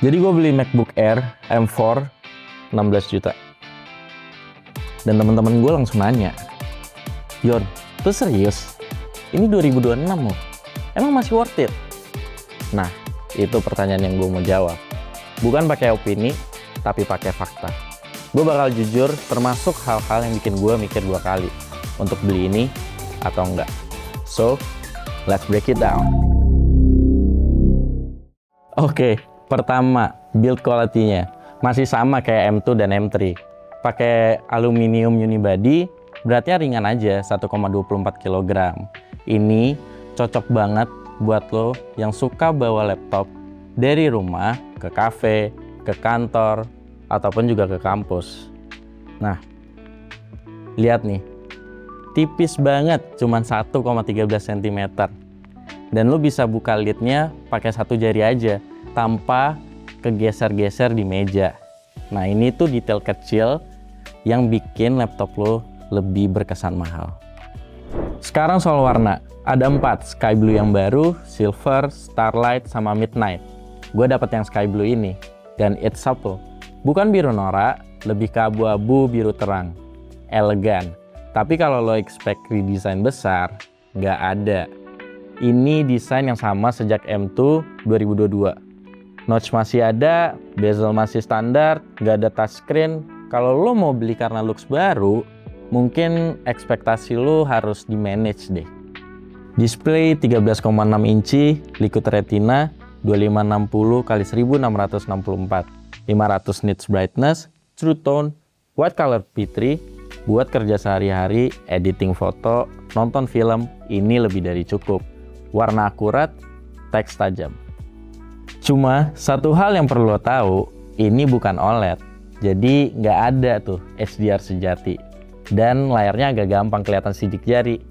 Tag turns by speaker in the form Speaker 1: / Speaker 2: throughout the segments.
Speaker 1: Jadi gue beli MacBook Air M4 16 juta. Dan teman-teman gue langsung nanya, Yon, tuh serius? Ini 2026 loh, emang masih worth it? Nah, itu pertanyaan yang gue mau jawab. Bukan pakai opini, tapi pakai fakta. Gue bakal jujur, termasuk hal-hal yang bikin gue mikir 2 kali untuk beli ini atau enggak. So, let's break it down. Oke, pertama, build quality-nya masih sama kayak M2 dan M3. Pakai aluminium unibody, beratnya ringan aja, 1,24 kg. Ini cocok banget buat lo yang suka bawa laptop dari rumah ke kafe, ke kantor, ataupun juga ke kampus. Nah, lihat nih, tipis banget, cuman 1,13 cm. Dan lo bisa buka lidnya pakai 1 jari aja, tanpa kegeser-geser di meja. Nah, ini tuh detail kecil yang bikin laptop lo lebih berkesan mahal. Sekarang soal warna, ada 4, sky blue yang baru, silver, starlight, sama midnight. Gue dapet yang sky blue ini, dan it's supple. Bukan biru norak, lebih ke abu-abu biru terang. Elegan. Tapi kalau lo expect redesign besar, nggak ada. Ini desain yang sama sejak M2 2022. Notch masih ada, bezel masih standar, nggak ada touchscreen. Kalau lo mau beli karena looks baru, mungkin ekspektasi lo harus di-manage deh. Display 13,6 inci, Liquid Retina, 2560x1664, 500 nits brightness, True Tone, White Color P3, buat kerja sehari-hari, editing foto, nonton film, ini lebih dari cukup. Warna akurat, teks tajam. Cuma satu hal yang perlu lo tahu, ini bukan OLED, jadi nggak ada tuh HDR sejati. Dan layarnya agak gampang kelihatan sidik jari.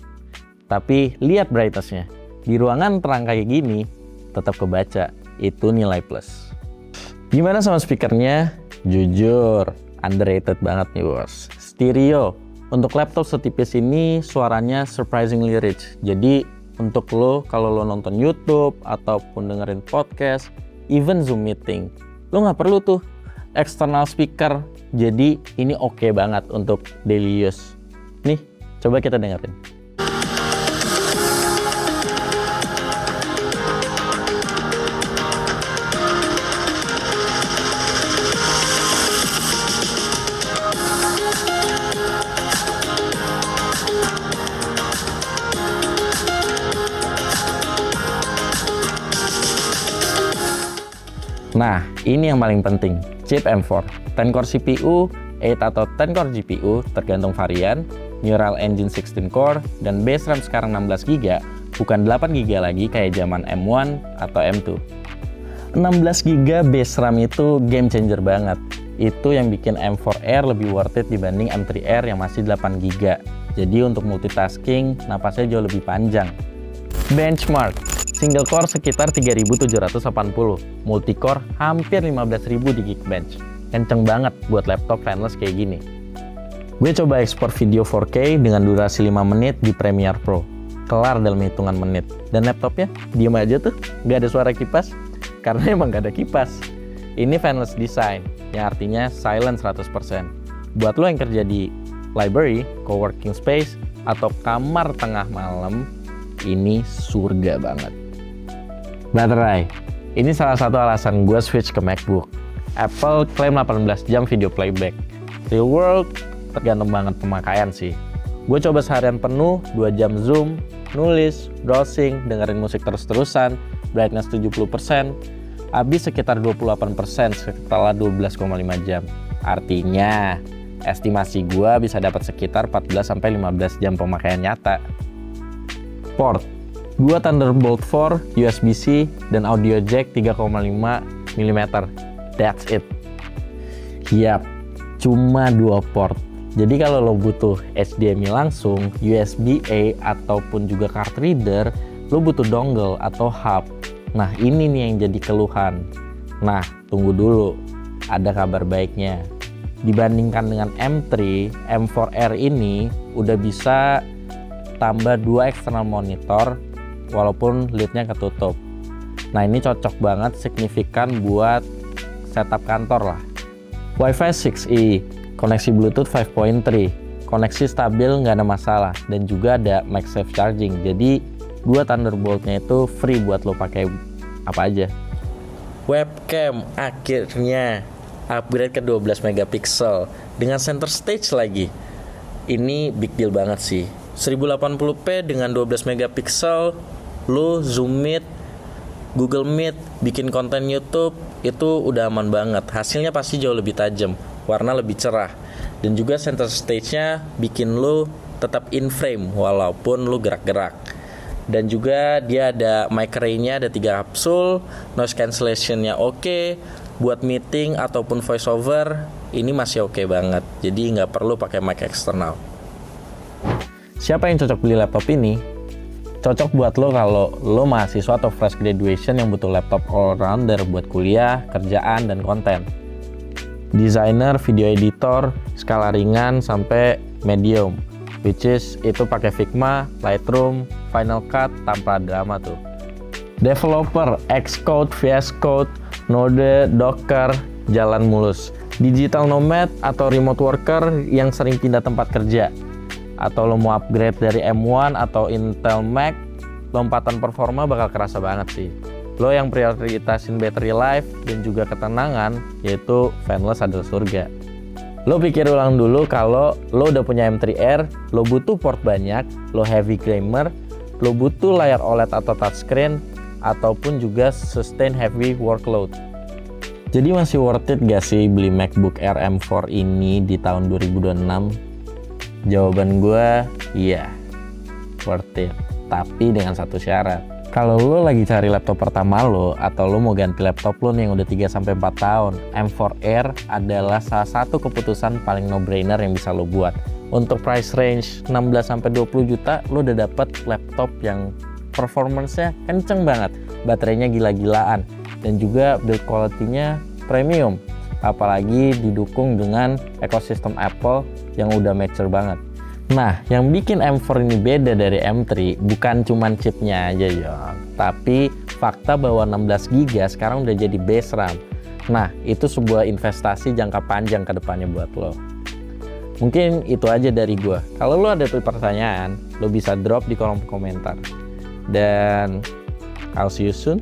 Speaker 1: Tapi lihat brightness-nya. Di ruangan terang kayak gini, tetap kebaca. Itu nilai plus. Gimana sama speakernya? Jujur, underrated banget nih bos. Stereo. Untuk laptop setipis ini, suaranya surprisingly rich. Jadi, untuk lo, kalau lo nonton YouTube, ataupun dengerin podcast, even Zoom meeting, lo nggak perlu tuh external speaker. Jadi, ini oke banget untuk daily use. Nih, coba kita dengerin. Nah, ini yang paling penting, chip M4, 10-core CPU, 8 atau 10-core GPU, tergantung varian, Neural Engine 16-core, dan base RAM sekarang 16GB, bukan 8GB lagi kayak zaman M1 atau M2. 16GB base RAM itu game changer banget. Itu yang bikin M4 Air lebih worth it dibanding M3 Air yang masih 8GB. Jadi untuk multitasking, napasnya jauh lebih panjang. Benchmark, single core sekitar 3780, multi-core hampir 15.000 di Geekbench. Kenceng banget buat laptop fanless kayak gini. Gue coba ekspor video 4K dengan durasi 5 menit di Premiere Pro. Kelar dalam hitungan menit. Dan laptopnya diem aja tuh, nggak ada suara kipas. Karena emang nggak ada kipas. Ini fanless design, yang artinya silent 100%. Buat lo yang kerja di library, coworking space, atau kamar tengah malam, ini surga banget. Baterai, ini salah satu alasan gue switch ke MacBook. Apple klaim 18 jam video playback. Real world, tergantung banget pemakaian sih. Gue coba seharian penuh, 2 jam zoom, nulis, browsing, dengerin musik terus-terusan, brightness 70%, habis sekitar 28% setelah 12,5 jam. Artinya, estimasi gue bisa dapat sekitar 14-15 jam pemakaian nyata. Port, 2 Thunderbolt 4, USB-C, dan audio jack 3,5 mm. That's it. Yap, cuma 2 port. Jadi kalau lo butuh HDMI langsung, USB-A, ataupun juga card reader, lo butuh dongle atau hub. Nah, ini nih yang jadi keluhan. Nah, tunggu dulu. Ada kabar baiknya. Dibandingkan dengan M3, M4 Air ini udah bisa tambah 2 external monitor walaupun lidnya ketutup. Nah, ini cocok banget, signifikan buat setup kantor lah. Wi-Fi 6E, koneksi Bluetooth 5.3, koneksi stabil nggak ada masalah, dan juga ada MagSafe charging. Jadi dua Thunderbolt-nya itu free buat lo pakai apa aja. Webcam akhirnya upgrade ke 12 megapiksel dengan center stage lagi. Ini big deal banget sih. 1080p dengan 12 megapiksel, lo Zoom Meet, Google Meet, bikin konten YouTube, itu udah aman banget. Hasilnya pasti jauh lebih tajam, warna lebih cerah. Dan juga center stage-nya bikin lo tetap in frame walaupun lo gerak-gerak. Dan juga dia ada mic array-nya ada 3 kapsul, noise cancellation-nya oke. Buat meeting ataupun voice over, ini masih oke banget. Jadi nggak perlu pakai mic eksternal. Siapa yang cocok beli laptop ini? Cocok buat lo kalau lo mahasiswa atau fresh graduation yang butuh laptop all-rounder buat kuliah, kerjaan, dan konten. Designer, video editor, skala ringan sampai medium, which is itu pakai Figma, Lightroom, Final Cut tanpa drama tuh. Developer, Xcode, VS Code, Node, Docker, jalan mulus. Digital nomad atau remote worker yang sering pindah tempat kerja. Atau lo mau upgrade dari M1 atau Intel Mac, lompatan performa bakal kerasa banget sih. Lo yang prioritasin battery life dan juga ketenangan, yaitu fanless adalah surga. Lo pikir ulang dulu kalau lo udah punya M3R, lo butuh port banyak, lo heavy gamer, lo butuh layar OLED atau touchscreen, ataupun juga sustain heavy workload. Jadi masih worth it gak sih beli MacBook Air M4 ini di tahun 2026? Jawaban gue, iya, worth it. Tapi dengan satu syarat. Kalau lo lagi cari laptop pertama lo, atau lo mau ganti laptop lo nih yang udah 3-4 tahun, M4 Air adalah salah satu keputusan paling no-brainer yang bisa lo buat. Untuk price range 16-20 juta, lo udah dapet laptop yang performance-nya kenceng banget. Baterainya gila-gilaan. Dan juga build quality-nya premium. Apalagi didukung dengan ekosistem Apple yang udah mature banget. Nah, yang bikin M4 ini beda dari M3 bukan cuman chipnya aja ya, tapi fakta bahwa 16GB sekarang udah jadi base RAM. Nah, itu sebuah investasi jangka panjang ke depannya buat lo. Mungkin itu aja dari gua. Kalau lo ada pertanyaan, lo bisa drop di kolom komentar. Dan I'll see you soon.